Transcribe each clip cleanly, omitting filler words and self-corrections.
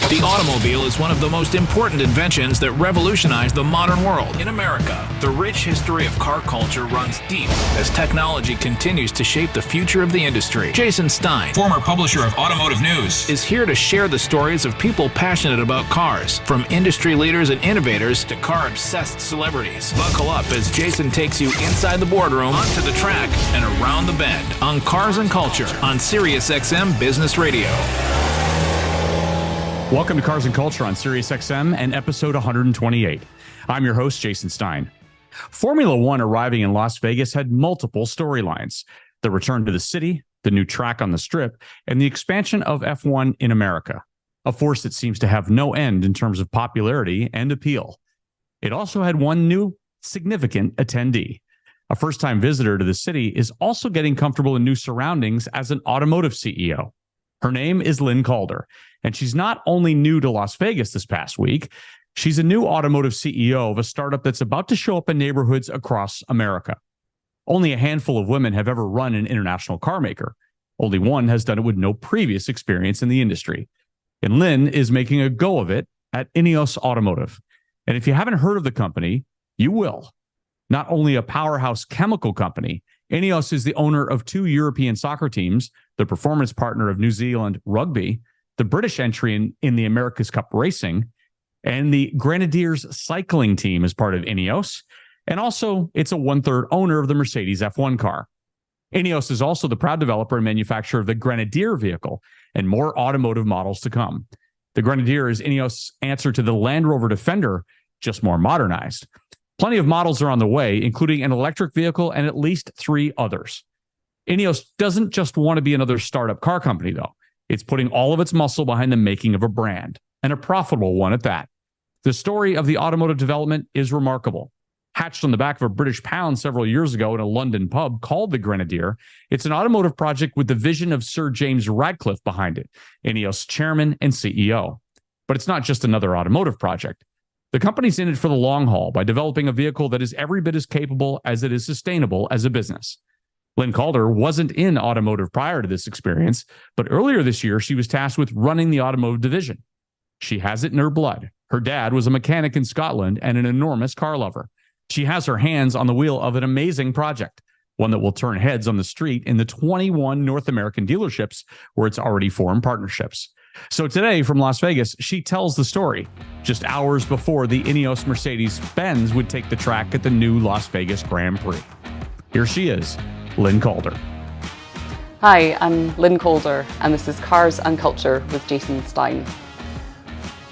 The automobile is one of the most important inventions that revolutionized the modern world. In America, the rich history of car culture runs deep as technology continues to shape the future of the industry. Jason Stein, former publisher of Automotive News, is here to share the stories of people passionate about cars, from industry leaders and innovators to car-obsessed celebrities. Buckle up as Jason takes you inside the boardroom, onto the track, and around the bend on Cars and Culture on SiriusXM Business Radio. Welcome to Cars and Culture on SiriusXM and episode 128. I'm your host, Jason Stein. Formula One arriving in Las Vegas had multiple storylines: the return to the city, the new track on the Strip, and the expansion of F1 in America, a force that seems to have no end in terms of popularity and appeal. It also had one new significant attendee. A first-time visitor to the city is also getting comfortable in new surroundings as an automotive CEO. Her name is Lynn Calder, and she's not only new to Las Vegas this past week, she's a new automotive CEO of a startup that's about to show up in neighborhoods across America. Only a handful of women have ever run an international car maker. Only one has done it with no previous experience in the industry. And Lynn is making a go of it at INEOS Automotive. And if you haven't heard of the company, you will. Not only a powerhouse chemical company, INEOS is the owner of two European soccer teams, the performance partner of New Zealand Rugby, the British entry in the America's Cup Racing, and the Grenadiers cycling team is part of INEOS. And also, it's a one-third owner of the Mercedes F1 car. INEOS is also the proud developer and manufacturer of the Grenadier vehicle and more automotive models to come. The Grenadier is INEOS' answer to the Land Rover Defender, just more modernized. Plenty of models are on the way, including an electric vehicle and at least 3 others. INEOS doesn't just want to be another startup car company, though. It's putting all of its muscle behind the making of a brand, and a profitable one at that. The story of the automotive development is remarkable. Hatched on the back of a British pound several years ago in a London pub called the Grenadier, it's an automotive project with the vision of Sir James Radcliffe behind it, INEOS chairman and CEO. But it's not just another automotive project. The company's in it for the long haul by developing a vehicle that is every bit as capable as it is sustainable as a business. Lynn Calder wasn't in automotive prior to this experience, but earlier this year, she was tasked with running the automotive division. She has it in her blood. Her dad was a mechanic in Scotland and an enormous car lover. She has her hands on the wheel of an amazing project, one that will turn heads on the street in the 21 North American dealerships where it's already formed partnerships. So today from Las Vegas, she tells the story just hours before the INEOS Mercedes-Benz would take the track at the new Las Vegas Grand Prix. Here she is, Lynn Calder. Hi, I'm Lynn Calder, and this is Cars and Culture with Jason Stein.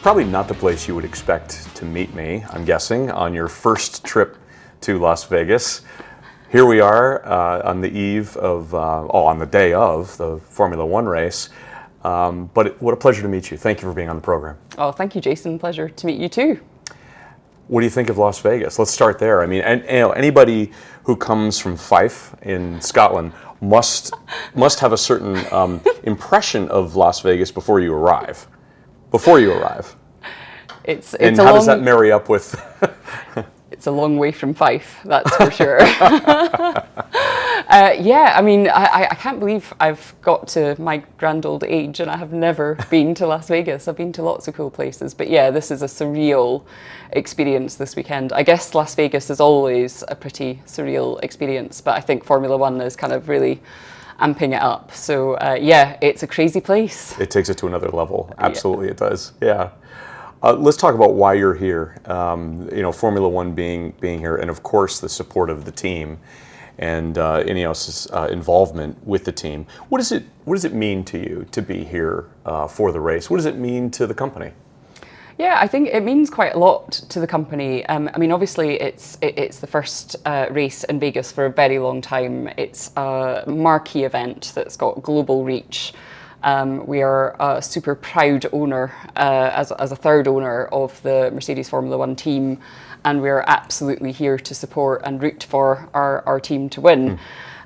Probably not the place you would expect to meet me, I'm guessing, on your first trip to Las Vegas. Here we are on the eve of, on the day of the Formula One race. But what a pleasure to meet you. Thank you for being on the program. Oh, thank you, Jason. Pleasure to meet you too. What do you think of Las Vegas? Let's start there. I mean, anybody who comes from Fife in Scotland must have a certain impression of Las Vegas before you arrive. It's how does that marry up with? It's a long way from Fife, that's for sure. I mean, I can't believe I've got to my grand old age and I have never been to Las Vegas. I've been to lots of cool places, but yeah, this is a surreal experience this weekend. I guess Las Vegas is always a pretty surreal experience, but I think Formula One is kind of really amping it up. So it's a crazy place. It takes it to another level. Absolutely, It does. Yeah. Let's talk about why you're here. Formula One being here, and of course the support of the team, and INEOS's involvement with the team. What does it mean to you to be here for the race? What does it mean to the company? Yeah, I think it means quite a lot to the company. I mean, obviously, it's the first race in Vegas for a very long time. It's a marquee event that's got global reach. We are a super proud owner, as a third owner of the Mercedes Formula One team, and we're absolutely here to support and root for our team to win.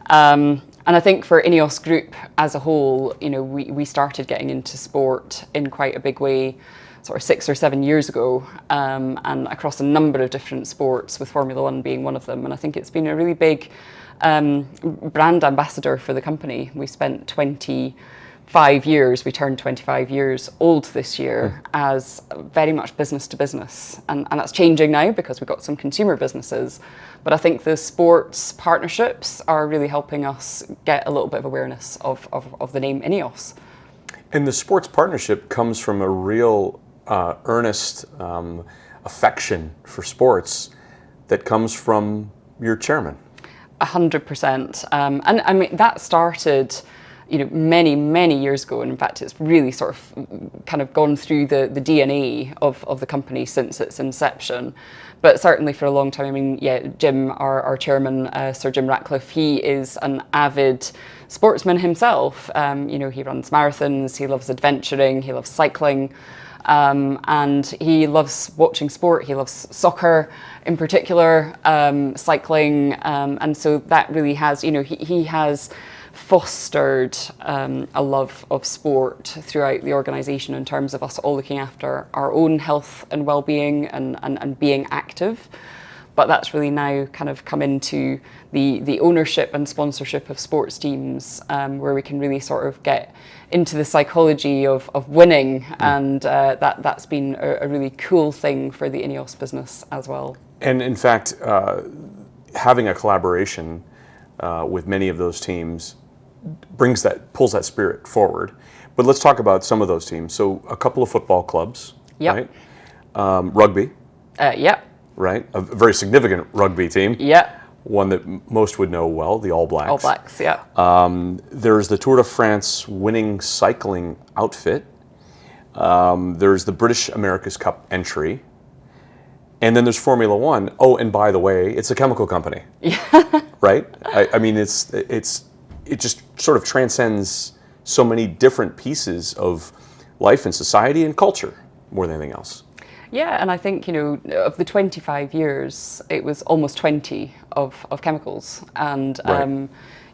And I think for INEOS Group as a whole, we started getting into sport in quite a big way, sort of 6 or 7 years ago, and across a number of different sports, with Formula One being one of them. And I think it's been a really big brand ambassador for the company. We spent 20 5 years, we turned 25 years old this year, as very much business to business. And that's changing now because we've got some consumer businesses. But I think the sports partnerships are really helping us get a little bit of awareness of the name INEOS. And the sports partnership comes from a real earnest affection for sports that comes from your chairman. 100%. And I mean, that started, many, many years ago. And in fact, it's really sort of kind of gone through the DNA of the company since its inception. But certainly for a long time, I mean, Jim, our chairman, Sir Jim Ratcliffe, he is an avid sportsman himself. He runs marathons, he loves adventuring, he loves cycling. And he loves watching sport. He loves soccer in particular, cycling. And so that really has, he has fostered a love of sport throughout the organisation in terms of us all looking after our own health and well-being and being active. But that's really now kind of come into the ownership and sponsorship of sports teams, where we can really sort of get into the psychology of winning, and that's been a really cool thing for the INEOS business as well. And in fact, having a collaboration with many of those teams pulls that spirit forward. But let's talk about some of those teams. So a couple of football clubs, right? Rugby. Right, a very significant rugby team. One that most would know well, the All Blacks. All Blacks, There's the Tour de France winning cycling outfit. There's the British America's Cup entry. And then there's Formula One. Oh, and by the way, it's a chemical company. Right? I mean, it just sort of transcends so many different pieces of life and society and culture more than anything else. Yeah, and I think, of the 25 years, it was almost 20 of chemicals. And,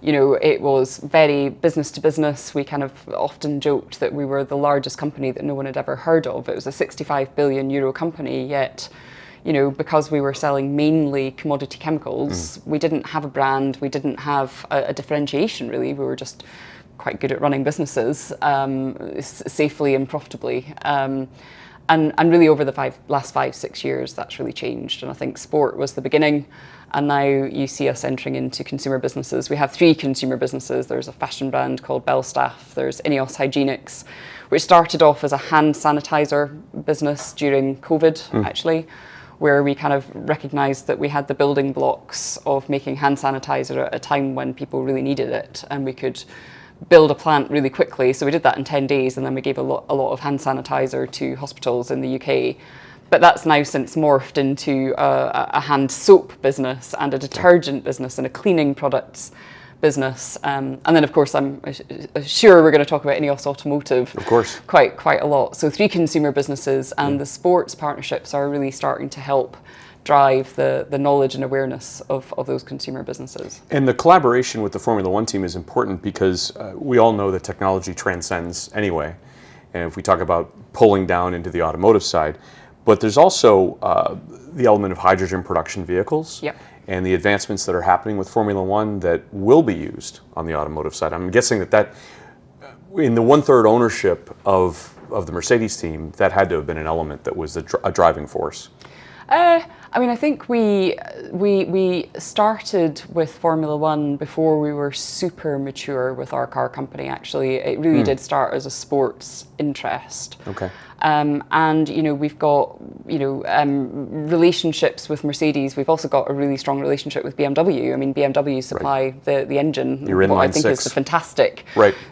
it was very business to business. We kind of often joked that we were the largest company that no one had ever heard of. It was a 65 billion euro company, yet, because we were selling mainly commodity chemicals, we didn't have a brand, we didn't have a differentiation really. We were just quite good at running businesses safely and profitably. And really over the last 5-6 years, that's really changed. And I think sport was the beginning. And now you see us entering into consumer businesses. We have 3 consumer businesses. There's a fashion brand called Belstaff. There's INEOS Hygienics, which started off as a hand sanitizer business during COVID, actually, where we kind of recognized that we had the building blocks of making hand sanitizer at a time when people really needed it. And we could build a plant really quickly. So we did that in 10 days, and then we gave a lot of hand sanitizer to hospitals in the UK. But that's now since morphed into a hand soap business and a detergent business and a cleaning products business. And then, of course, I'm sure we're going to talk about INEOS Automotive. Of course. Quite a lot. So 3 consumer businesses, and the sports partnerships are really starting to help drive the knowledge and awareness of those consumer businesses. And the collaboration with the Formula One team is important because we all know that technology transcends anyway. And if we talk about pulling down into the automotive side, but there's also the element of hydrogen production vehicles and the advancements that are happening with Formula One that will be used on the automotive side. I'm guessing that in the 1/3 ownership of the Mercedes team, that had to have been an element that was a driving force. I mean, I think we started with Formula One before we were super mature with our car company, actually. It really did start as a sports interest. Okay. And, we've got, relationships with Mercedes. We've also got a really strong relationship with BMW. I mean, BMW supply the engine. Your what I inline think 6. is the fantastic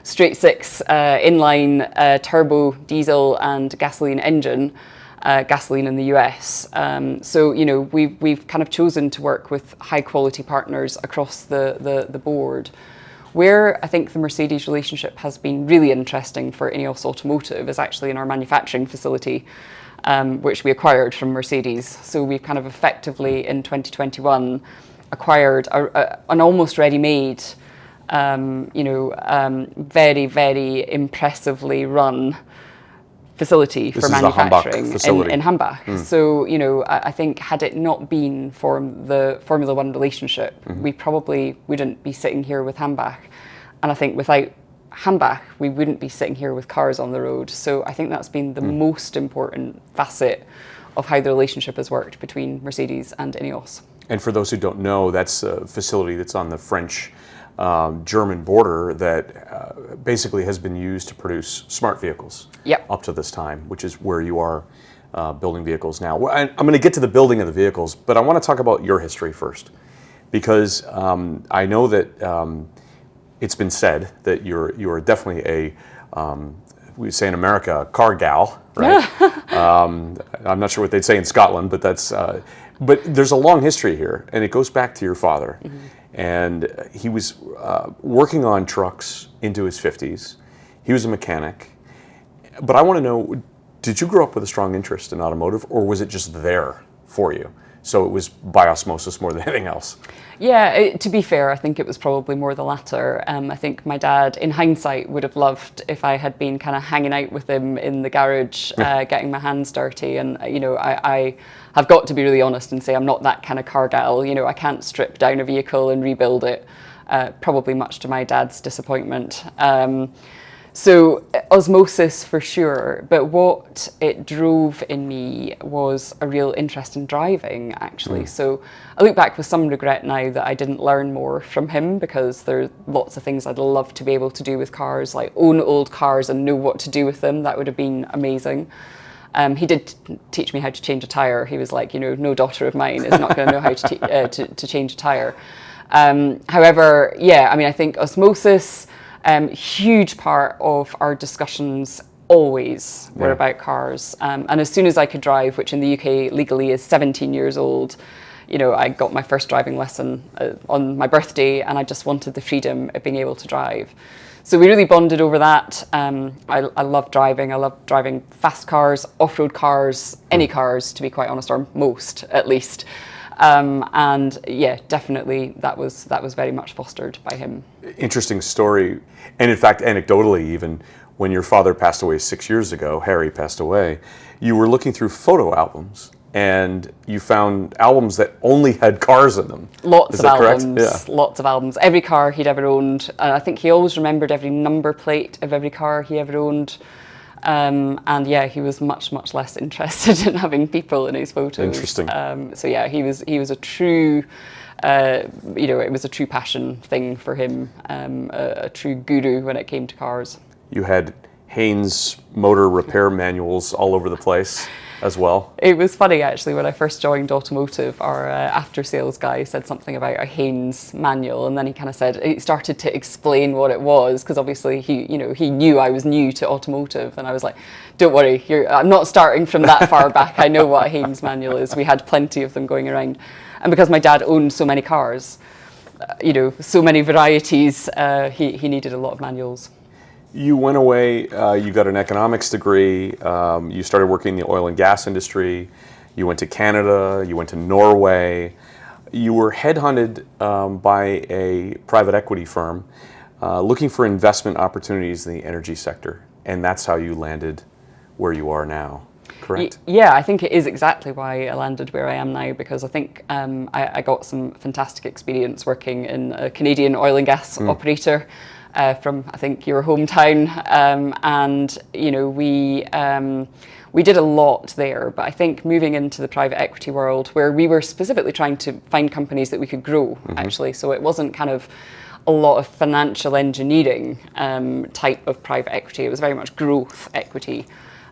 straight 6 inline turbo diesel and gasoline engine. Gasoline in the US. So, we've kind of chosen to work with high quality partners across the board. Where I think the Mercedes relationship has been really interesting for INEOS Automotive is actually in our manufacturing facility, which we acquired from Mercedes. So we've kind of effectively in 2021 acquired an almost ready-made, very, very impressively run facility for manufacturing in Hambach. So, I think had it not been for the Formula One relationship, we probably wouldn't be sitting here with Hambach. And I think without handbag, we wouldn't be sitting here with cars on the road. So I think that's been the most important facet of how the relationship has worked between Mercedes and INEOS. And for those who don't know, that's a facility that's on the French-German border that basically has been used to produce smart vehicles up to this time, which is where you are building vehicles now. Well, I'm going to get to the building of the vehicles, but I want to talk about your history first, because I know that it's been said that you are definitely a, we say in America, a car gal, right? I'm not sure what they'd say in Scotland, but that's, but there's a long history here, and it goes back to your father. And he was working on trucks into his 50s. He was a mechanic. But I want to know, did you grow up with a strong interest in automotive, or was it just there for you? So it was by osmosis more than anything else? Yeah, to be fair, I think it was probably more the latter. I think my dad, in hindsight, would have loved if I had been kind of hanging out with him in the garage, getting my hands dirty. And, you know, I have got to be really honest and say I'm not that kind of car gal. You know, I can't strip down a vehicle and rebuild it, probably much to my dad's disappointment. So osmosis for sure, but what it drove in me was a real interest in driving, actually. So I look back with some regret now that I didn't learn more from him, because there are lots of things I'd love to be able to do with cars, like own old cars and know what to do with them. That would have been amazing. He did teach me how to change a tire. He was like, you know, no daughter of mine is not going to know how to change a tire. However, yeah, I mean, I think osmosis, huge part of our discussions always were about cars. And as soon as I could drive, which in the UK legally is 17 years old, you know, I got my first driving lesson on my birthday, and I just wanted the freedom of being able to drive. So we really bonded over that. I love driving. I love driving fast cars, off-road cars, any cars, to be quite honest, or most at least. And yeah, definitely that was very much fostered by him. Interesting story. And in fact, anecdotally, even when your father passed away 6 years ago, Harry passed away, you were looking through photo albums and you found albums that only had cars in them. Lots of albums, correct? Yeah. Lots of albums. Every car he'd ever owned. I think he always remembered every number plate of every car he ever owned. And yeah, he was much much less interested in having people in his photos. Interesting. So yeah, he was a true, you know, it was a true passion thing for him, a true guru when it came to cars. You had Haynes motor repair manuals all over the place as well. It was funny actually, when I first joined automotive, our after sales guy said something about a Haynes manual, and then he kind of said, he started to explain what it was, because obviously he knew I was new to automotive, and I was like, don't worry, I'm not starting from that far back. I know what a Haynes manual is. We had plenty of them going around, and because my dad owned so many cars, you know, so many varieties, he needed a lot of manuals. You went away, you got an economics degree, you started working in the oil and gas industry, you went to Canada, you went to Norway, you were headhunted by a private equity firm looking for investment opportunities in the energy sector, and that's how you landed where you are now, correct? Yeah, I think it is exactly why I landed where I am now, because I think I got some fantastic experience working in a Canadian oil and gas operator. From, I think, your hometown, and you know, we did a lot there. But I think moving into the private equity world, where we were specifically trying to find companies that we could grow, actually, so it wasn't kind of a lot of financial engineering type of private equity. It was very much growth equity.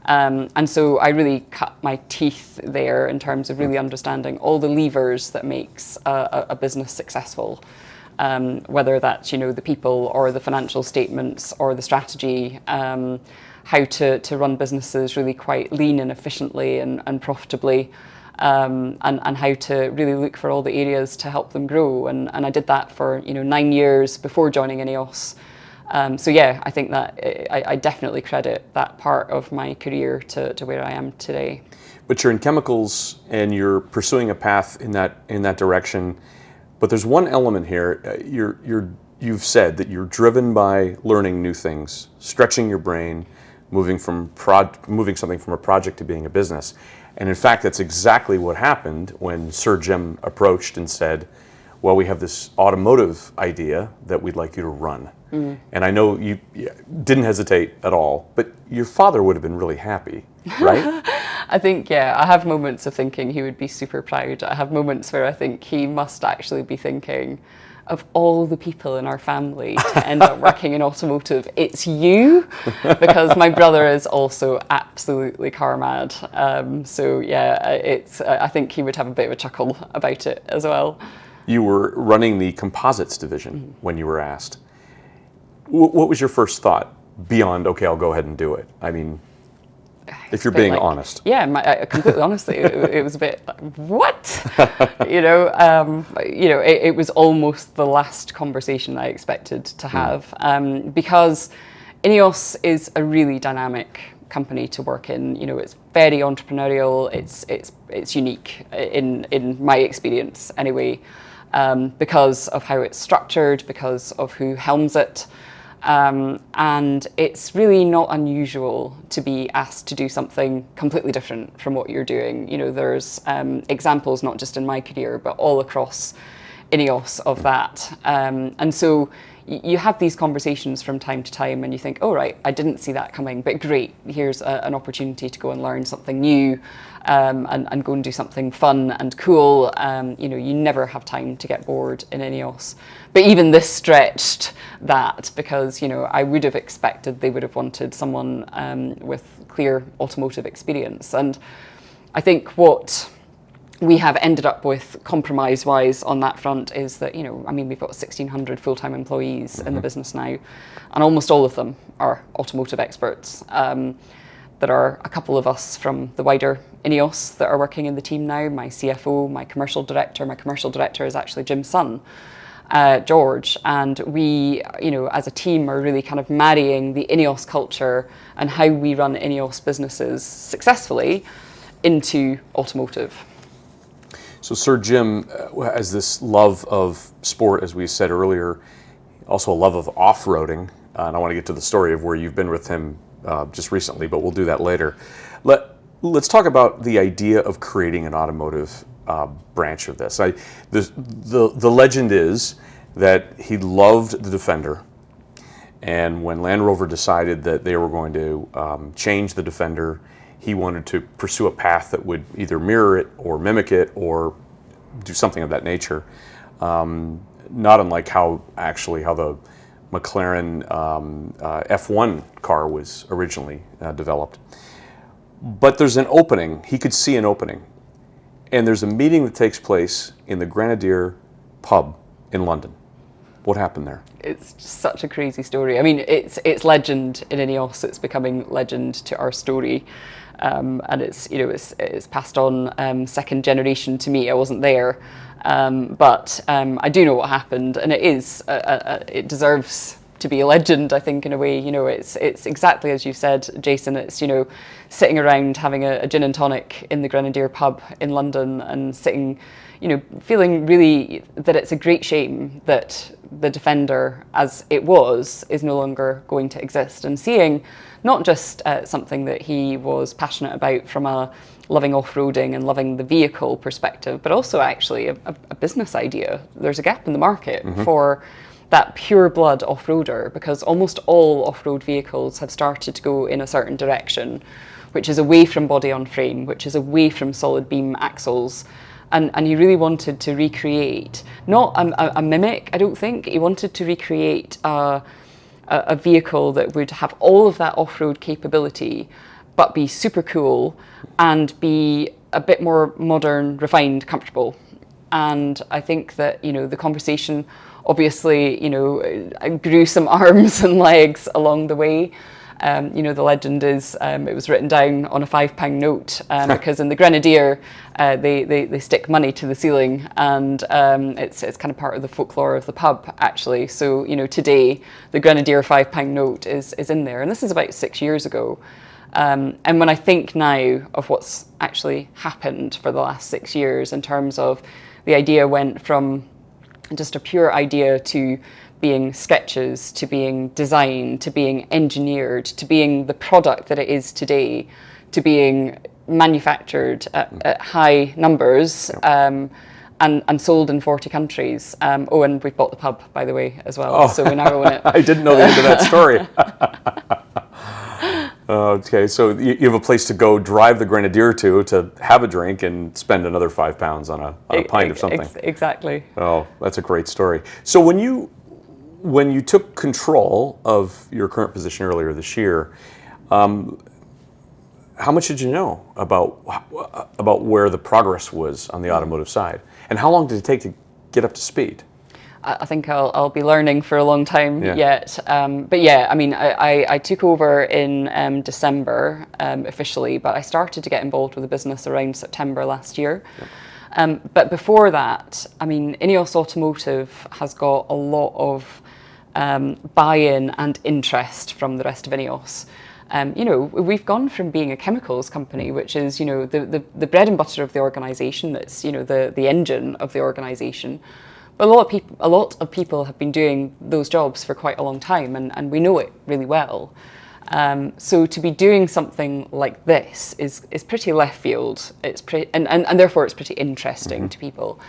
And so I really cut my teeth there in terms of really understanding all the levers that makes a business successful. Whether that's, you know, the people or the financial statements or the strategy, how to run businesses really quite lean and efficiently and profitably, and how to really look for all the areas to help them grow. And I did that for, you know, 9 years before joining INEOS. So yeah, I think that I definitely credit that part of my career to where I am today. But you're in chemicals and you're pursuing a path in that direction. But there's one element here. You've said that you're driven by learning new things, stretching your brain, moving something from a project to being a business. And in fact, that's exactly what happened when Sir Jim approached and said, well, we have this automotive idea that we'd like you to run. And I know you didn't hesitate at all, but your father would have been really happy, right? I think, yeah, I have moments of thinking he would be super proud. I have moments where I think he must actually be thinking, of all the people in our family to end up working in automotive, it's you, because my brother is also absolutely car mad. So yeah, I think he would have a bit of a chuckle about it as well. You were running the composites division when you were asked. What was your first thought beyond, okay, I'll go ahead and do it? I mean, if you're being honest. Yeah, completely honestly, it was a bit like, what? It was almost the last conversation I expected to have, because INEOS is a really dynamic company to work in. You know, it's very entrepreneurial. It's unique in my experience anyway, because of how it's structured, because of who helms it. And it's really not unusual to be asked to do something completely different from what you're doing. You know, there's examples not just in my career, but all across INEOS of that. And so you have these conversations from time to time and you think, oh, right, I didn't see that coming, but great, here's an opportunity to go and learn something new, and go and do something fun and cool. You never have time to get bored in INEOS. But even this stretched that, because, I would have expected they would have wanted someone with clear automotive experience. And I think what we have ended up with compromise-wise on that front is that, we've got 1,600 full-time employees in the business now, and almost all of them are automotive experts. There are a couple of us from the wider INEOS that are working in the team now, my CFO, my commercial director is actually Jim's son, George, and we, as a team are really kind of marrying the INEOS culture and how we run INEOS businesses successfully into automotive. So Sir Jim has this love of sport, as we said earlier, also a love of off-roading, and I want to get to the story of where you've been with him just recently, but we'll do that later. Let's talk about the idea of creating an automotive branch of this. The legend is that he loved the Defender, and when Land Rover decided that they were going to change the Defender, he wanted to pursue a path that would either mirror it or mimic it or do something of that nature. Not unlike how the McLaren F1 car was originally developed. But there's an opening, he could see an opening. And there's a meeting that takes place in the Grenadier pub in London. What happened there? It's just such a crazy story. I mean, it's legend in INEOS. It's becoming legend to our story, and it's passed on second generation to me. I wasn't there, but I do know what happened, and it deserves to be a legend, I think, in a way. It's exactly as you said, Jason. It's sitting around having a gin and tonic in the Grenadier pub in London and sitting, feeling really that it's a great shame that the Defender as it was is no longer going to exist, and seeing not just something that he was passionate about from a loving off-roading and loving the vehicle perspective, but also actually a business idea. There's a gap in the market for that pure blood off-roader, because almost all off-road vehicles have started to go in a certain direction, which is away from body on frame, which is away from solid beam axles. And he really wanted to recreate, not a mimic, I don't think. He wanted to recreate a vehicle that would have all of that off-road capability, but be super cool and be a bit more modern, refined, comfortable. And I think that, the conversation obviously, grew some arms and legs along the way. The legend is it was written down on a £5 note because in the Grenadier they stick money to the ceiling, and it's kind of part of the folklore of the pub, actually. So today the Grenadier £5 note is in there, and this is about 6 years ago. And when I think now of what's actually happened for the last 6 years, in terms of the idea went from just a pure idea to being sketches, to being designed, to being engineered, to being the product that it is today, to being manufactured at high numbers, and and sold in 40 countries. Oh, and we've bought the pub, by the way, as well. So we now own it. I didn't know the end of that story. Okay, so you have a place to go drive the Grenadier to have a drink and spend another £5 on a pint of something. Exactly. Oh, that's a great story. So when you took control of your current position earlier this year, how much did you know about where the progress was on the automotive side, and how long did it take to get up to speed? I think I'll be learning for a long time yet. But yeah, I mean, I took over in December officially, but I started to get involved with the business around September last year. Yep. But before that, I mean, INEOS Automotive has got a lot of buy-in and interest from the rest of INEOS. You know, we've gone from being a chemicals company, which is, you know, the bread and butter of the organisation, that's, you know, the engine of the organisation. But a lot of people have been doing those jobs for quite a long time, and we know it really well. So to be doing something like this is pretty left field. It's and therefore it's pretty interesting to people.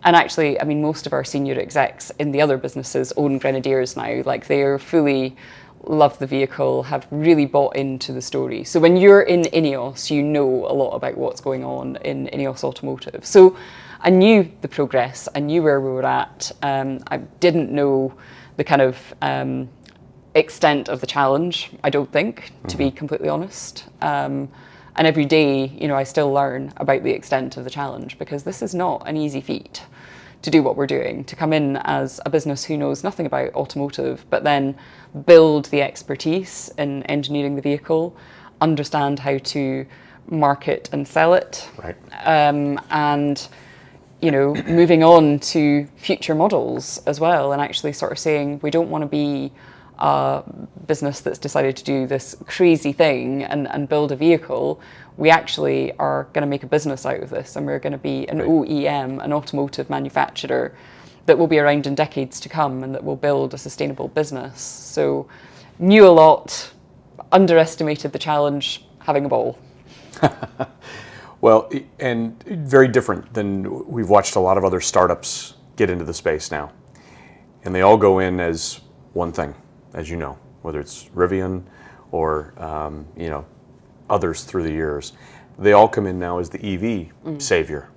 And actually, I mean, most of our senior execs in the other businesses own Grenadiers now. Like, they're fully love the vehicle, have really bought into the story. So when you're in INEOS, you know a lot about what's going on in INEOS Automotive. So I knew the progress, I knew where we were at. I didn't know the kind of extent of the challenge, I don't think, to be completely honest. And every day, you know, I still learn about the extent of the challenge, because this is not an easy feat to do what we're doing, to come in as a business who knows nothing about automotive, but then build the expertise in engineering the vehicle, understand how to market and sell it, right. And, you know, moving on to future models as well, and actually sort of saying, we don't want to be a business that's decided to do this crazy thing and build a vehicle. We actually are going to make a business out of this, and we're going to be an OEM, an automotive manufacturer that will be around in decades to come, and that will build a sustainable business. So knew a lot, underestimated the challenge, having a ball. Well, and very different than we've watched a lot of other startups get into the space now. And they all go in as one thing, as you know, whether it's Rivian or, you know, others through the years. They all come in now as the EV savior.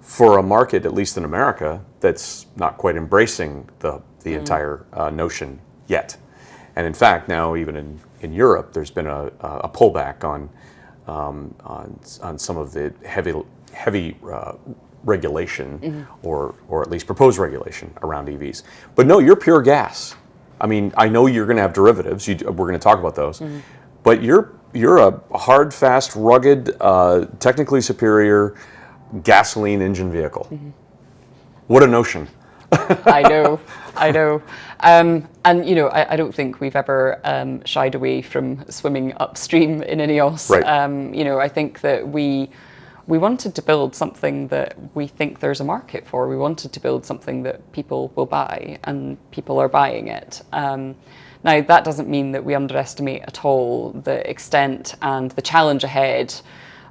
For a market, at least in America, that's not quite embracing the entire notion yet. And in fact, now even in Europe, there's been a pullback on some of the heavy regulation or at least proposed regulation around EVs. But no, you're pure gas. I mean, I know you're going to have derivatives. We're going to talk about those. But you're a hard, fast, rugged, technically superior gasoline engine vehicle. What a notion. I know. And, you know, I don't think we've ever shied away from swimming upstream in INEOS. Right. You know, I think that we wanted to build something that we think there's a market for. We wanted to build something that people will buy, and people are buying it. Now, that doesn't mean that we underestimate at all the extent and the challenge ahead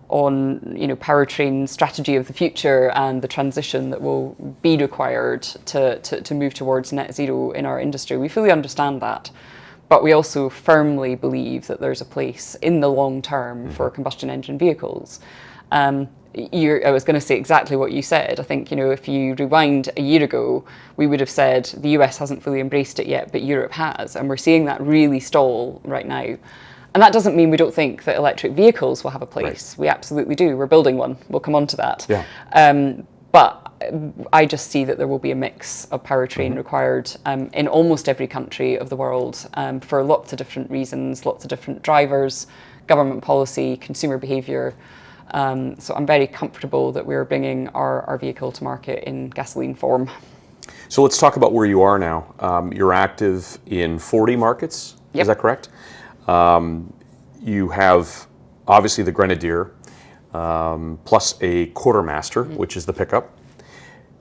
on, you know, powertrain strategy of the future and the transition that will be required to move towards net zero in our industry. We fully understand that. But we also firmly believe that there's a place in the long term for combustion engine vehicles. I was going to say exactly what you said. I think, you know, if you rewind a year ago, we would have said the US hasn't fully embraced it yet, but Europe has. And we're seeing that really stall right now. And that doesn't mean we don't think that electric vehicles will have a place. Right. We absolutely do. We're building one. We'll come on to that. Yeah. But I just see that there will be a mix of powertrain required in almost every country of the world for lots of different reasons, lots of different drivers, government policy, consumer behaviour. So I'm very comfortable that we're bringing our vehicle to market in gasoline form. So let's talk about where you are now. You're active in 40 markets, is that correct? You have obviously the Grenadier, plus a Quartermaster, which is the pickup.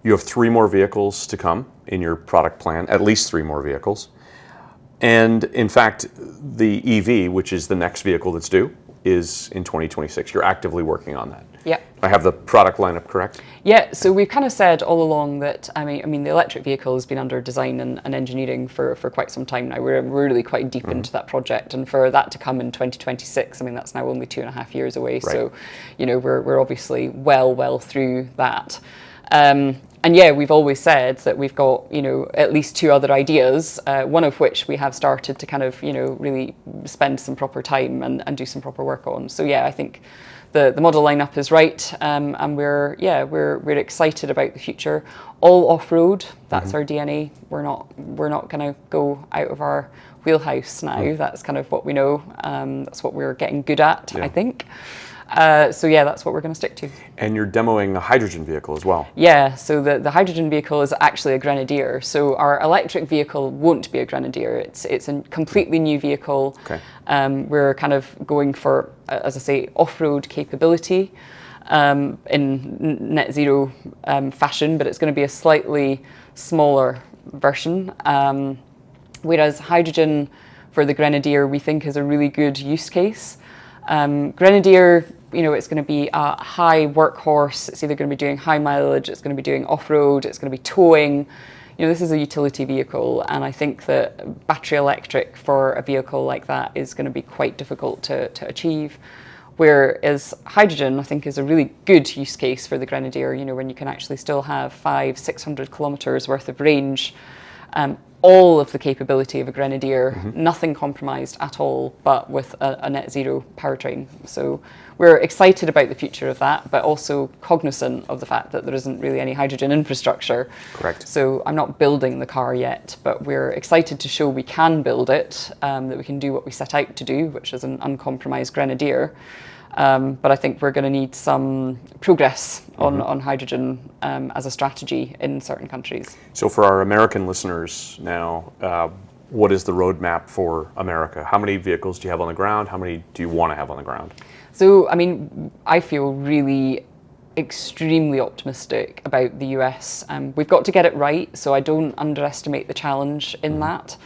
You have 3 more vehicles to come in your product plan, at least 3 more vehicles. And in fact, the EV, which is the next vehicle that's due, is in 2026. You're actively working on that. Yep. I have the product lineup correct? Yeah, so we've kind of said all along that, I mean, the electric vehicle has been under design and engineering for quite some time now. We're really quite deep into that project, and for that to come in 2026, I mean, that's now only 2.5 years away. Right. So, we're obviously well through that. And yeah, we've always said that we've got, at least 2 other ideas, one of which we have started to kind of, really spend some proper time and do some proper work on. So yeah, I think the model lineup is right, and we're excited about the future. All off-road, that's our DNA. We're not going to go out of our wheelhouse now. That's kind of what we know. That's what we're getting good at, I think. So yeah, that's what we're going to stick to. And you're demoing a hydrogen vehicle as well. Yeah, so the hydrogen vehicle is actually a Grenadier. So our electric vehicle won't be a Grenadier. It's a completely new vehicle. Okay. We're kind of going for, as I say, off-road capability in net zero fashion, but it's going to be a slightly smaller version. Whereas hydrogen for the Grenadier, we think is a really good use case. Grenadier, it's going to be a high workhorse. It's either going to be doing high mileage, it's going to be doing off-road, it's going to be towing. This is a utility vehicle, and I think that battery electric for a vehicle like that is going to be quite difficult to achieve. Whereas hydrogen, I think, is a really good use case for the Grenadier, when you can actually still have 500-600 kilometers worth of range, all of the capability of a Grenadier, nothing compromised at all, but with a net zero powertrain. So we're excited about the future of that, but also cognizant of the fact that there isn't really any hydrogen infrastructure. Correct. So I'm not building the car yet, but we're excited to show we can build it, that we can do what we set out to do, which is an uncompromised Grenadier. But I think we're going to need some progress on hydrogen as a strategy in certain countries. So for our American listeners now, what is the roadmap for America? How many vehicles do you have on the ground? How many do you want to have on the ground? So, I feel really extremely optimistic about the US. We've got to get it right, so I don't underestimate the challenge in that.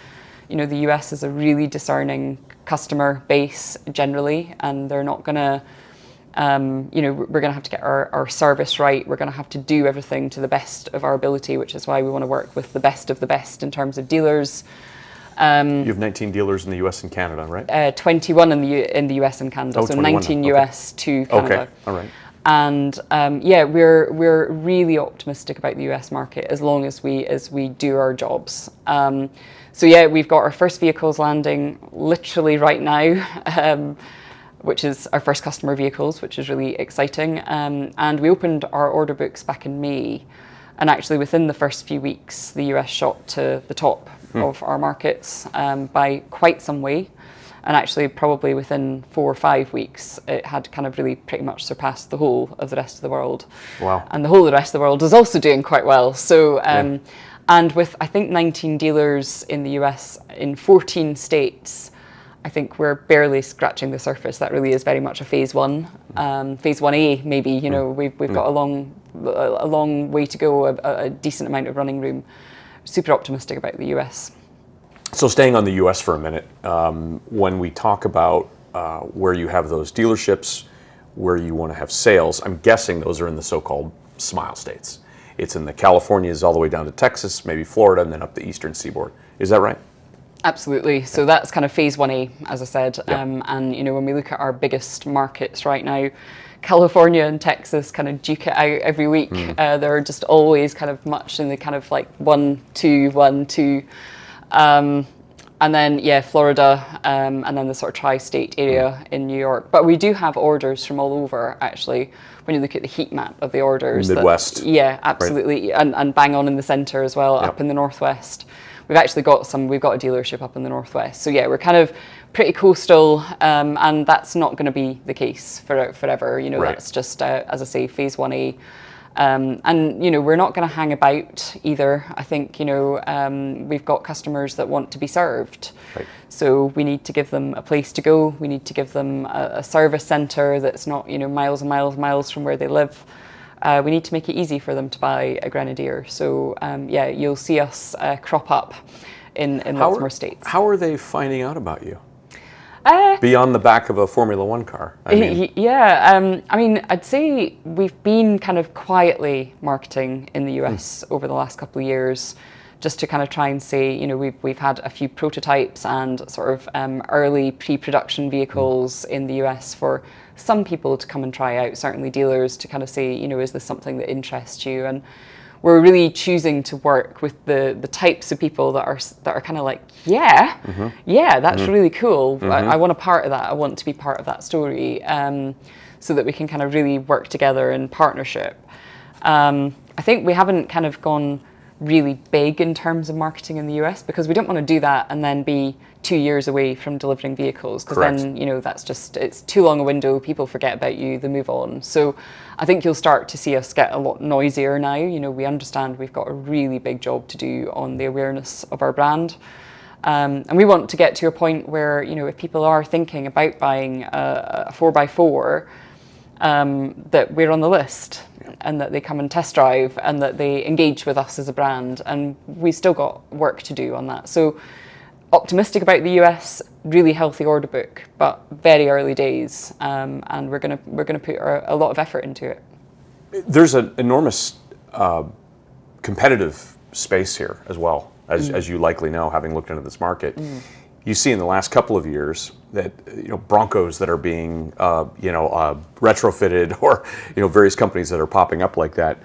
The US is a really discerning customer base generally, and they're not going to, we're going to have to get our service right. We're going to have to do everything to the best of our ability, which is why we want to work with the best of the best in terms of dealers. You have 19 dealers in the US and Canada, right? 21 in the US and Canada, so 19 US to Canada. Okay, all right. And we're really optimistic about the US market as long as we do our jobs. So yeah, we've got our first vehicles landing literally right now, which is our first customer vehicles, which is really exciting. And we opened our order books back in May, and actually within the first few weeks, the US shot to the top of our markets by quite some way. And actually probably within 4 or 5 weeks, it had kind of really pretty much surpassed the whole of the rest of the world. Wow. And the whole of the rest of the world is also doing quite well. So, and with, I think, 19 dealers in the US in 14 states, I think we're barely scratching the surface. That really is very much a phase 1, phase 1A maybe. We've got a long way to go, a decent amount of running room. Super optimistic about the US. So staying on the US for a minute, when we talk about where you have those dealerships, where you want to have sales, I'm guessing those are in the so-called smile states. It's in the Californias all the way down to Texas, maybe Florida, and then up the eastern seaboard. Is that right? Absolutely. So that's kind of phase 1A, as I said. And when we look at our biggest markets right now, California and Texas kind of duke it out every week. They're just always kind of much in the kind of like 1, 2, 1, 2. And then, Florida, and then the sort of tri-state area in New York. But we do have orders from all over, actually, when you look at the heat map of the orders. Midwest. Absolutely. Right. And bang on in the center as well, up in the Northwest. We've actually got we've got a dealership up in the Northwest. So we're kind of pretty coastal, and that's not going to be the case forever. Right. That's just, as I say, phase 1A. And we're not going to hang about either. I think we've got customers that want to be served, so we need to give them a place to go. We need to give them a service centre that's not miles and miles and miles from where they live. We need to make it easy for them to buy a Grenadier. So you'll see us crop up in lots more states. How are they finding out about you? beyond the back of a Formula One car? Yeah, I mean, I'd say we've been kind of quietly marketing in the US over the last couple of years, just to kind of try and say, you know, we've had a few prototypes and sort of early pre-production vehicles in the US for some people to come and try out, certainly dealers, to kind of say, you know, is this something that interests you? And we're really choosing to work with the types of people that are kind of like, yeah, that's really cool. I want a part of that. I want to be part of that story, so that we can kind of really work together in partnership. I think we haven't kind of gone really big in terms of marketing in the US because we don't want to do that and then be 2 years away from delivering vehicles, because then, you know, that's just, it's too long a window, people forget about you, they move on. So I think you'll start to see us get a lot noisier now. You know, we understand we've got a really big job to do on the awareness of our brand. And we want to get to a point where, you know, if people are thinking about buying a 4x4, that we're on the list, and that they come and test drive, and that they engage with us as a brand. And we still got work to do on that. So optimistic about the US, really healthy order book, but very early days, and we're gonna put a lot of effort into it. There's an enormous competitive space here as well, as you likely know, having looked into this market. You see in the last couple of years that, you know, Broncos that are being retrofitted, or, you know, various companies that are popping up like that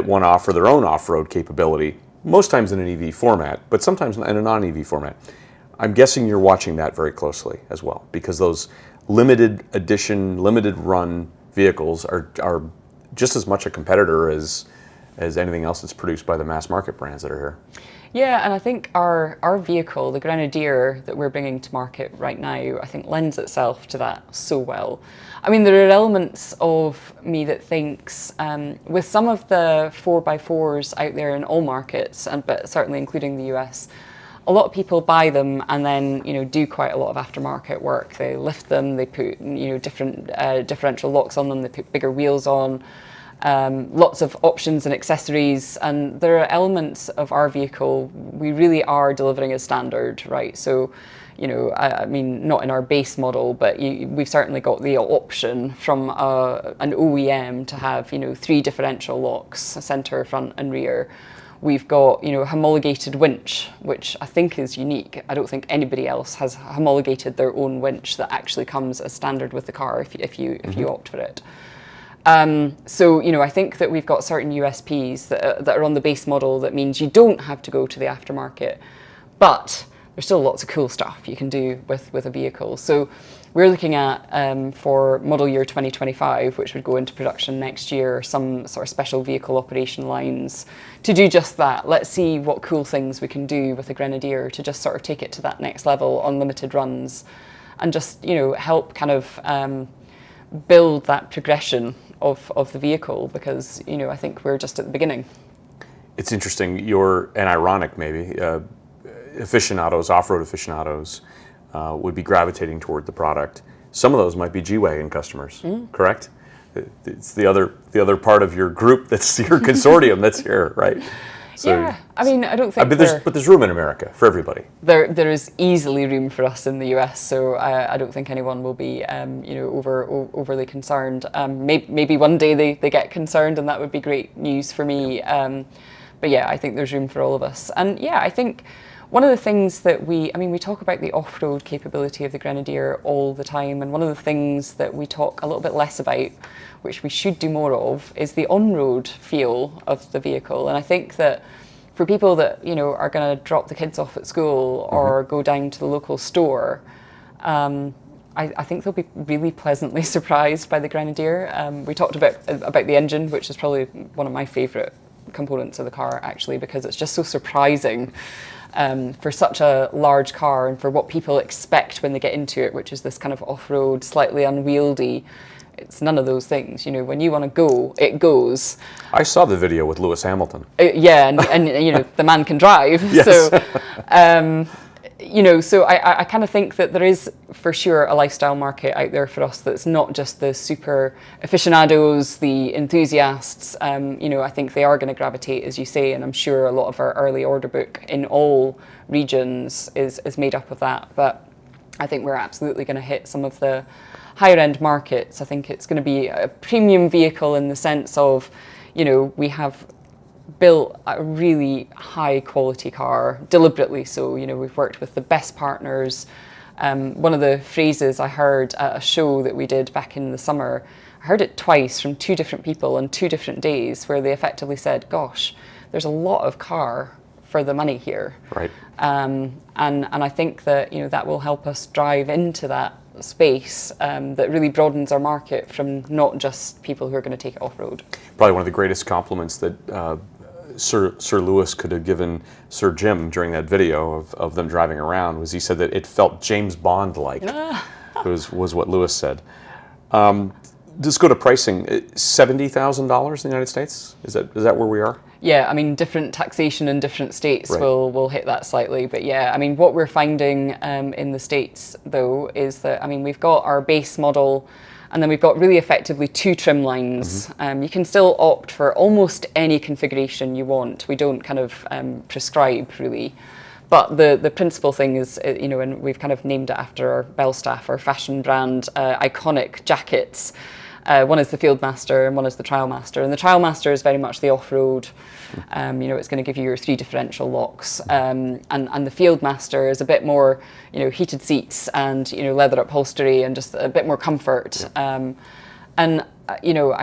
want to offer their own off-road capability, most times in an EV format, but sometimes in a non-EV format. I'm guessing you're watching that very closely as well, because those limited edition, limited run vehicles are just as much a competitor as anything else that's produced by the mass market brands that are here. Yeah, and I think our vehicle, the Grenadier that we're bringing to market right now, I think lends itself to that so well. I mean, there are elements of me that thinks, with some of the 4x4s out there in all markets, but certainly including the US, a lot of people buy them and then, you know, do quite a lot of aftermarket work. They lift them, they put, you know, different differential locks on them, they put bigger wheels on. Lots of options and accessories, and there are elements of our vehicle we really are delivering as standard, right? So, you know, I mean, not in our base model, but we've certainly got the option from an OEM to have, you know, 3 differential locks, center, front, and rear. We've got, you know, homologated winch, which I think is unique. I don't think anybody else has homologated their own winch that actually comes as standard with the car if you opt for it. So, you know, I think that we've got certain USPs that are on the base model that means you don't have to go to the aftermarket, but there's still lots of cool stuff you can do with a vehicle. So we're looking at, for model year 2025, which would go into production next year, some sort of special vehicle operation lines to do just that. Let's see what cool things we can do with the Grenadier to just sort of take it to that next level on limited runs, and just, you know, help kind of build that progression of the vehicle, because, you know, I think we're just at the beginning. It's interesting, and ironic maybe, aficionados, off-road aficionados would be gravitating toward the product. Some of those might be G-Wagon customers, correct? It's the other part of your group, that's your consortium that's here, right? So, yeah, I mean, I don't think but there's room in America for everybody. There is easily room for us in the US, so I don't think anyone will be, you know, overly concerned. Maybe one day they get concerned, and that would be great news for me. But yeah, I think there's room for all of us. And yeah, I think one of the things that we talk about the off-road capability of the Grenadier all the time, and one of the things that we talk a little bit less about, which we should do more of, is the on-road feel of the vehicle. And I think that for people that, you know, are going to drop the kids off at school or go down to the local store, I think they'll be really pleasantly surprised by the Grenadier. We talked about the engine, which is probably one of my favourite components of the car, actually, because it's just so surprising for such a large car, and for what people expect when they get into it, which is this kind of off-road, slightly unwieldy. It's none of those things. You know, when you want to go, it goes. I saw the video with Lewis Hamilton. Yeah, and you know, the man can drive. Yes. So, you know, so I kind of think that there is for sure a lifestyle market out there for us that's not just the super aficionados, the enthusiasts. You know, I think they are going to gravitate, as you say, and I'm sure a lot of our early order book in all regions is made up of that. But I think we're absolutely going to hit some of the higher end markets. I think it's going to be a premium vehicle in the sense of, we have built a really high quality car, deliberately so. We've worked with the best partners. One of the phrases I heard at a show that we did back in the summer, I heard it twice from two different people on 2 different days, where they effectively said, gosh, there's a lot of car for the money here. Right. And I think that, that will help us drive into that space that really broadens our market from not just people who are going to take it off-road. Probably one of the greatest compliments that Sir Lewis could have given Sir Jim during that video of them driving around was he said that it felt James Bond-like. was what Lewis said. Let's go to pricing. $70,000 in the United States? Is that where we are? Yeah, I mean, different taxation in different states will hit that slightly. But yeah, I mean, what we're finding in the States, though, is that, we've got our base model, and then we've got really effectively 2 trim lines. You can still opt for almost any configuration you want. We don't kind of prescribe, really. But the principal thing is, and we've kind of named it after our Belstaff, our fashion brand, iconic jackets. One is the Fieldmaster and one is the Trialmaster. And the Trialmaster is very much the off-road. It's going to give you your 3 differential locks. And the Fieldmaster is a bit more, heated seats and, leather upholstery and just a bit more comfort. I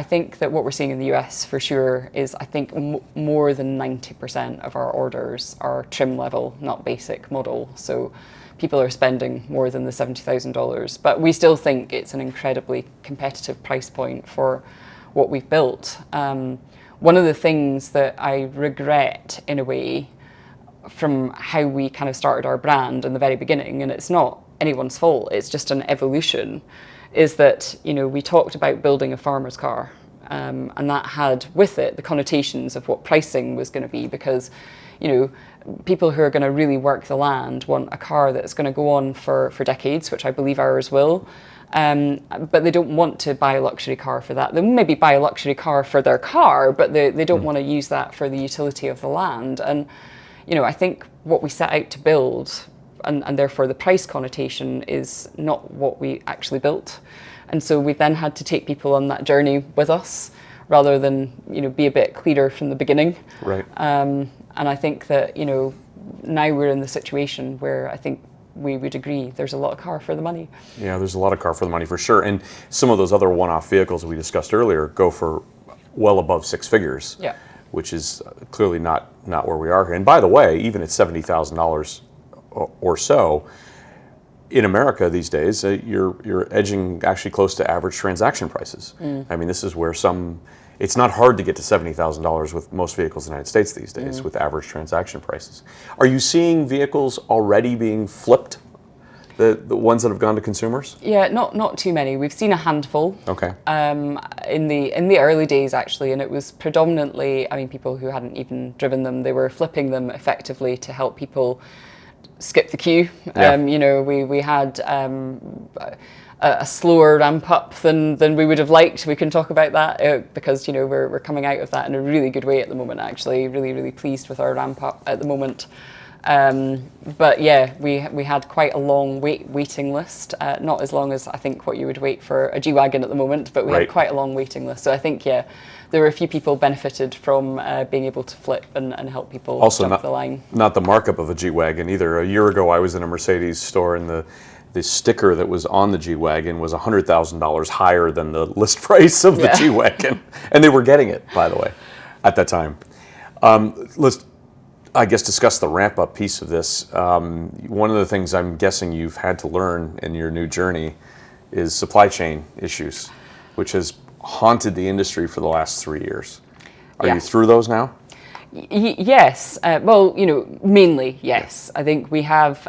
think that what we're seeing in the US for sure is, I think more than 90% of our orders are trim level, not basic model. So people are spending more than the $70,000, but we still think it's an incredibly competitive price point for what we've built. One of the things that I regret, in a way, from how we kind of started our brand in the very beginning, and it's not anyone's fault, it's just an evolution, is that, we talked about building a farmer's car, and that had with it the connotations of what pricing was going to be, because, people who are going to really work the land want a car that's going to go on for decades, which I believe ours will. But they don't want to buy a luxury car for that. They maybe buy a luxury car for their car, but they don't want to use that for the utility of the land. And, I think what we set out to build, and therefore the price connotation, is not what we actually built. And so we've then had to take people on that journey with us, rather than, be a bit clearer from the beginning. Right. And I think that, now we're in the situation where I think we would agree there's a lot of car for the money. Yeah, there's a lot of car for the money for sure. And some of those other one-off vehicles that we discussed earlier go for well above 6 figures, which is clearly not where we are here. And by the way, even at $70,000 or so, in America these days, you're edging actually close to average transaction prices. This is where it's not hard to get to $70,000 with most vehicles in the United States these days with average transaction prices. Are you seeing vehicles already being flipped, the ones that have gone to consumers? Yeah, not too many. We've seen a handful. Okay. In the early days, actually, and it was predominantly, people who hadn't even driven them. They were flipping them effectively to help people skip the queue. We had a slower ramp up than we would have liked. We can talk about that because we're coming out of that in a really good way at the moment. Actually, really pleased with our ramp up at the moment. But yeah, we had quite a long waiting list. Not as long as I think what you would wait for a G-Wagon at the moment, but we had quite a long waiting list. So I think there were a few people benefited from being able to flip and help people jump the line. Not the markup of a G-Wagon either. A year ago, I was in a Mercedes store and the sticker that was on the G-Wagon was $100,000 higher than the list price of the G-Wagon. And they were getting it, by the way, at that time. Let's, I guess, discuss the ramp-up piece of this. One of the things I'm guessing you've had to learn in your new journey is supply chain issues, which has haunted the industry for the last 3 years. Are you through those now? Yes. Mainly yes. I think we have,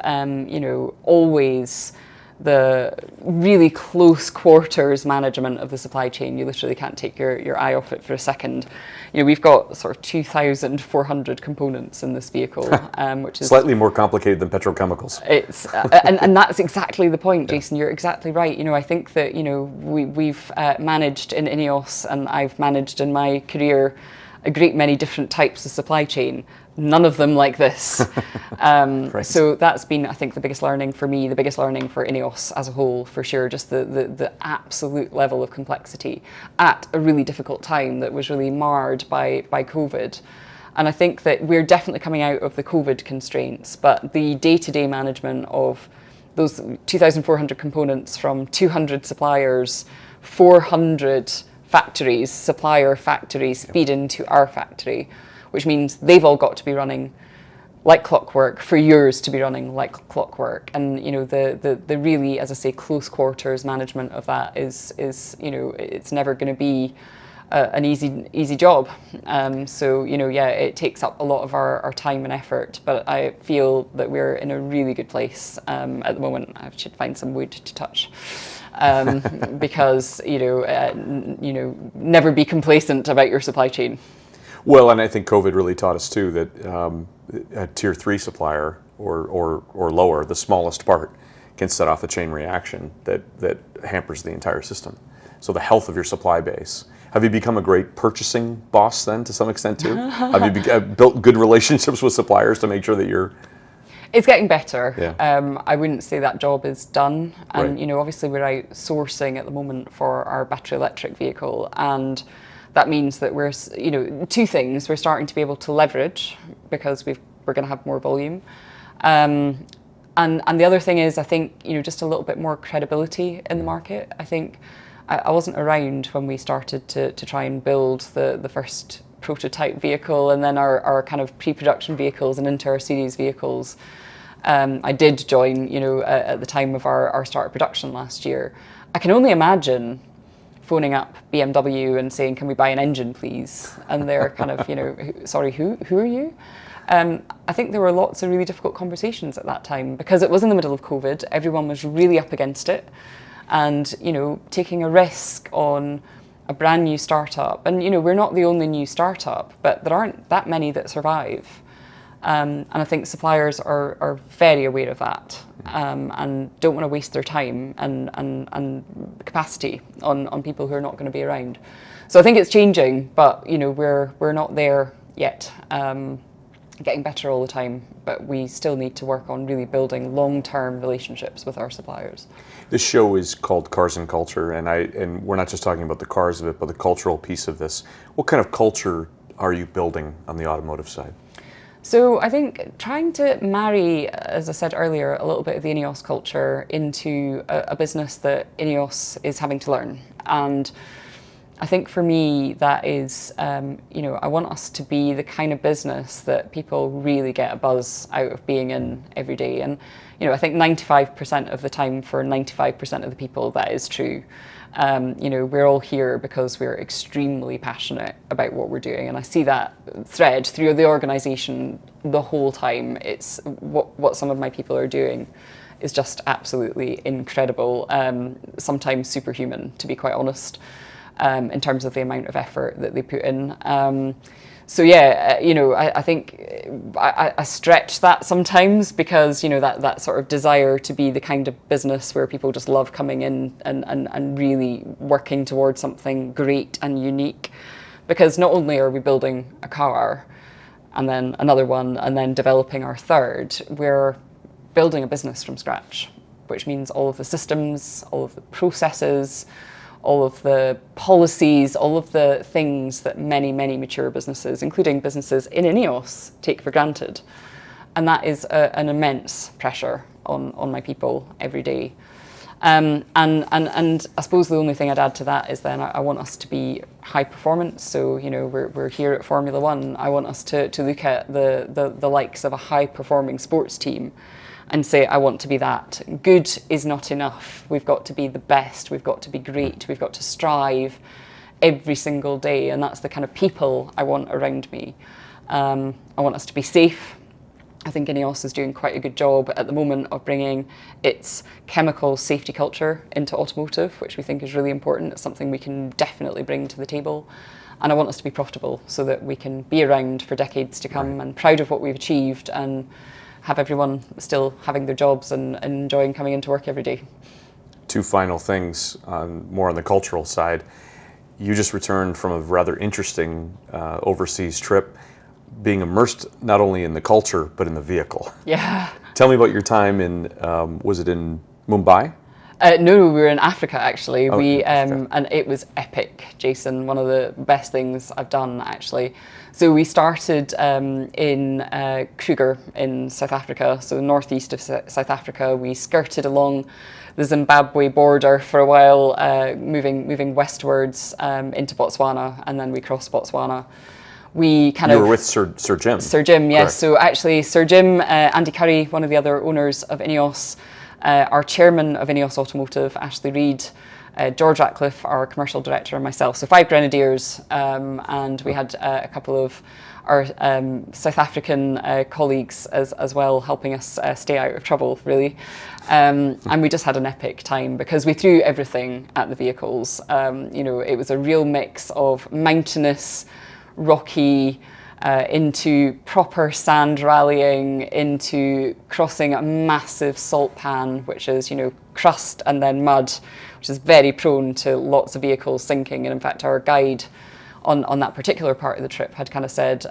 always the really close quarters management of the supply chain. You literally can't take your eye off it for a second. We've got sort of 2,400 components in this vehicle, which is slightly more complicated than petrochemicals. It's and that's exactly the point, Jason. You're exactly right. I think that we've managed in INEOS, and I've managed in my career a great many different types of supply chain, none of them like this. Right. So that's been, I think, the biggest learning for me, the biggest learning for INEOS as a whole, for sure, just the absolute level of complexity at a really difficult time that was really marred by COVID. And I think that we're definitely coming out of the COVID constraints, but the day-to-day management of those 2,400 components from 200 suppliers, 400 factories, supplier factories feed into our factory, which means they've all got to be running like clockwork for years to be running like clockwork. And you know, the really, as I say, close quarters management of that is you know, it's never going to be an easy job. So you know, yeah, it takes up a lot of our time and effort, but I feel that we're in a really good place at the moment. I should find some wood to touch. Because you know, never be complacent about your supply chain. Well, and I think COVID really taught us too that a tier 3 supplier or lower, the smallest part, can set off a chain reaction that hampers the entire system. So the health of your supply base. Have you become a great purchasing boss then, to some extent too? Have you built good relationships with suppliers to make sure that you're... It's getting better. Yeah. I wouldn't say that job is done. And Right. you know, obviously we're outsourcing at the moment for our battery electric vehicle, and that means that we're, you know, two things. We're starting to be able to leverage because we're going to have more volume. And the other thing is, I think, you know, just a little bit more credibility in the market. I think I wasn't around when we started to try and build the first prototype vehicle and then our kind of pre-production vehicles and into our series vehicles. I did join, you know, at the time of our start of production last year. I can only imagine phoning up BMW and saying, can we buy an engine, please? And they're kind of, you know, sorry, who are you? I think there were lots of really difficult conversations at that time because it was in the middle of COVID. Everyone was really up against it. And, you know, taking a risk on a brand new startup. And, you know, we're not the only new startup, but there aren't that many that survive. And I think suppliers are very aware of that and don't want to waste their time and capacity on people who are not going to be around. So I think it's changing, but, you know, we're not there yet. Getting better all the time, but we still need to work on really building long-term relationships with our suppliers. This show is called Cars and Culture, and we're not just talking about the cars of it, but the cultural piece of this. What kind of culture are you building on the automotive side? So I think trying to marry, as I said earlier, a little bit of the INEOS culture into a business that INEOS is having to learn. And I think for me, that is, you know, I want us to be the kind of business that people really get a buzz out of being in every day. And, you know, I think 95% of the time for 95% of the people, that is true. You know, we're all here because we're extremely passionate about what we're doing. And I see that thread through the organisation the whole time. It's what some of my people are doing is just absolutely incredible, sometimes superhuman, to be quite honest. In terms of the amount of effort that they put in. So yeah, you know, I think I stretch that sometimes because, you know, that sort of desire to be the kind of business where people just love coming in and really working towards something great and unique. Because not only are we building a car and then another one and then developing our third, we're building a business from scratch, which means all of the systems, all of the processes, all of the policies, all of the things that many mature businesses, including businesses in INEOS, take for granted. And that is an immense pressure on my people every day. And I suppose the only thing I'd add to that is then I want us to be high performance. So, you know, we're here at Formula One. I want us to look at the likes of a high performing sports team and say, I want to be that. Good is not enough. We've got to be the best. We've got to be great. We've got to strive every single day. And that's the kind of people I want around me. I want us to be safe. I think INEOS is doing quite a good job at the moment of bringing its chemical safety culture into automotive, which we think is really important. It's something we can definitely bring to the table. And I want us to be profitable so that we can be around for decades to come and proud of what we've achieved and have everyone still having their jobs and enjoying coming into work every day. Two final things, more on the cultural side. you just returned from a rather interesting overseas trip, being immersed not only in the culture, but in the vehicle. Yeah. Tell me about your time in, was it in Mumbai? No, we were in Africa actually. Oh, in Africa. And it was epic, Jason. One of the best things I've done actually. So we started in Kruger in South Africa, so northeast of South Africa. We skirted along the Zimbabwe border for a while, moving westwards into Botswana, and then we crossed Botswana. We You were with Sir Jim. Sir Jim, yes. Correct. So actually, Sir Jim, Andy Curry, one of the other owners of INEOS, our chairman of INEOS Automotive, Ashley Reid, George Ratcliffe, our commercial director, and myself. So 5 Grenadiers, and we had a couple of our South African colleagues as well, helping us stay out of trouble, really. And we just had an epic time because we threw everything at the vehicles. It was a real mix of mountainous, rocky, into proper sand rallying, into crossing a massive salt pan, which is, crust and then mud, which is very prone to lots of vehicles sinking. And in fact, our guide on that particular part of the trip had kind of said,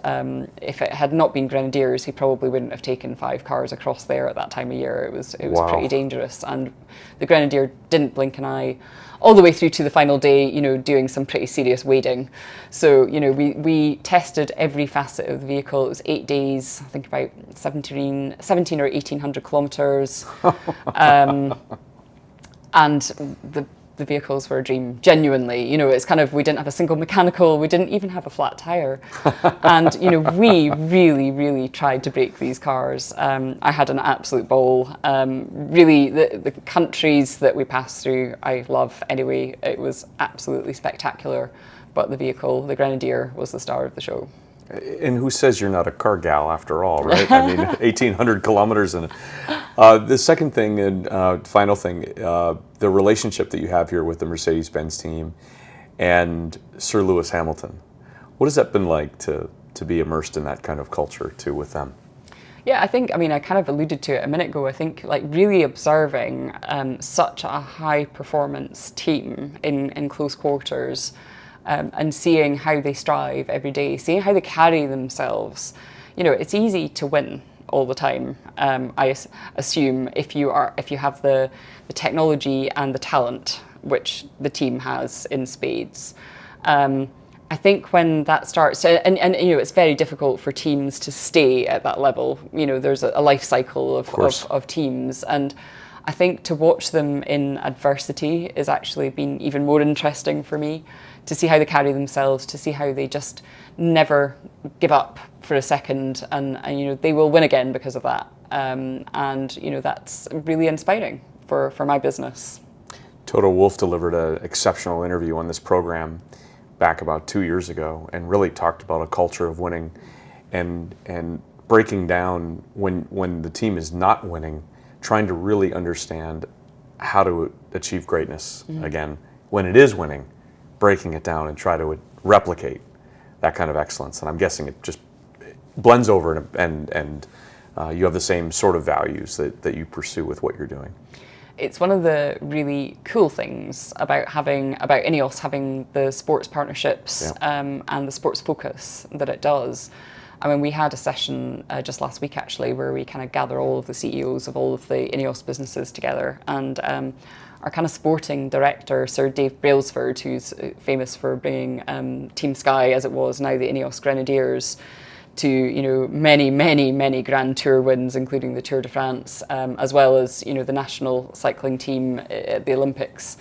if it had not been Grenadiers, he probably wouldn't have taken 5 cars across there at that time of year. It was Wow. pretty dangerous. And the Grenadier didn't blink an eye all the way through to the final day, doing some pretty serious wading. So, we tested every facet of the vehicle. It was 8 days, I think about 17 or 1,800 kilometers. And the vehicles were a dream, genuinely. It's kind of, we didn't have a single mechanical, we didn't even have a flat tire. And, we really, really tried to break these cars. I had an absolute ball. Really, the countries that we passed through, I love anyway. It was absolutely spectacular. But the vehicle, the Grenadier, was the star of the show. And who says you're not a car gal after all, right? I mean, 1,800 kilometers. And the second thing and final thing, the relationship that you have here with the Mercedes-Benz team and Sir Lewis Hamilton. What has that been like to be immersed in that kind of culture too with them? Yeah, I kind of alluded to it a minute ago. I think really observing such a high performance team in close quarters, and seeing how they strive every day, seeing how they carry themselves. It's easy to win all the time. I assume if you have the technology and the talent, which the team has in spades. I think when that starts, and it's very difficult for teams to stay at that level. There's a life cycle of teams, and I think to watch them in adversity has actually been even more interesting for me, to see how they carry themselves, to see how they just never give up for a second, and they will win again because of that. And that's really inspiring for my business. Toto Wolff delivered an exceptional interview on this program back about 2 years ago and really talked about a culture of winning and breaking down when the team is not winning, trying to really understand how to achieve greatness again. When it is winning, breaking it down and try to replicate that kind of excellence. And I'm guessing it just blends over and you have the same sort of values that you pursue with what you're doing. It's one of the really cool things about INEOS having the sports partnerships and the sports focus that it does. We had a session just last week actually where we kind of gather all of the CEOs of all of the INEOS businesses together, and our kind of sporting director, Sir Dave Brailsford, who's famous for bringing Team Sky, as it was now the INEOS Grenadiers, to many, many, many Grand Tour wins, including the Tour de France, as well as the national cycling team at the Olympics.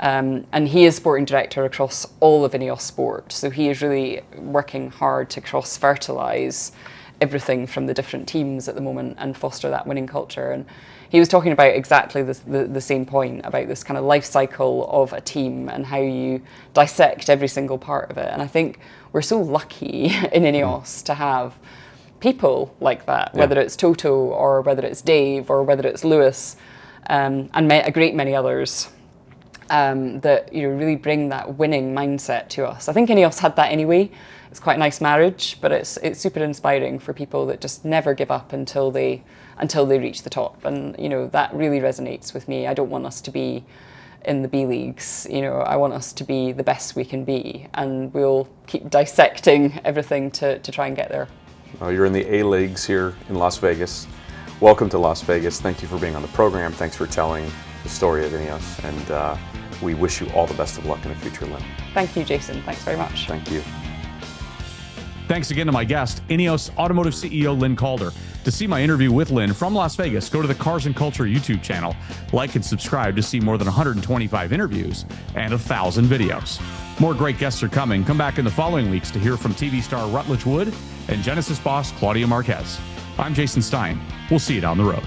And he is sporting director across all of INEOS Sport, so he is really working hard to cross-fertilise everything from the different teams at the moment and foster that winning culture. And he was talking about exactly the same point, about this kind of life cycle of a team and how you dissect every single part of it. And I think we're so lucky in INEOS to have people like that, whether it's Toto or whether it's Dave or whether it's Lewis, and a great many others, that really bring that winning mindset to us. I think INEOS had that anyway. It's quite a nice marriage, but it's super inspiring for people that just never give up until they reach the top. And that really resonates with me. I don't want us to be in the B leagues. You know, I want us to be the best we can be, and we'll keep dissecting everything to try and get there. Well, you're in the A leagues here in Las Vegas. Welcome to Las Vegas. Thank you for being on the program. Thanks for telling the story of INEOS, and we wish you all the best of luck in the future, Lynn. Thank you, Jason. Thanks very much. Thank you. Thanks again to my guest, INEOS Automotive CEO Lynn Calder. To see my interview with Lynn from Las Vegas, go to the Cars and Culture YouTube channel. Like and subscribe to see more than 125 interviews and 1,000 videos. More great guests are coming. Come back in the following weeks to hear from TV star Rutledge Wood and Genesis boss Claudia Marquez. I'm Jason Stein. We'll see you down the road.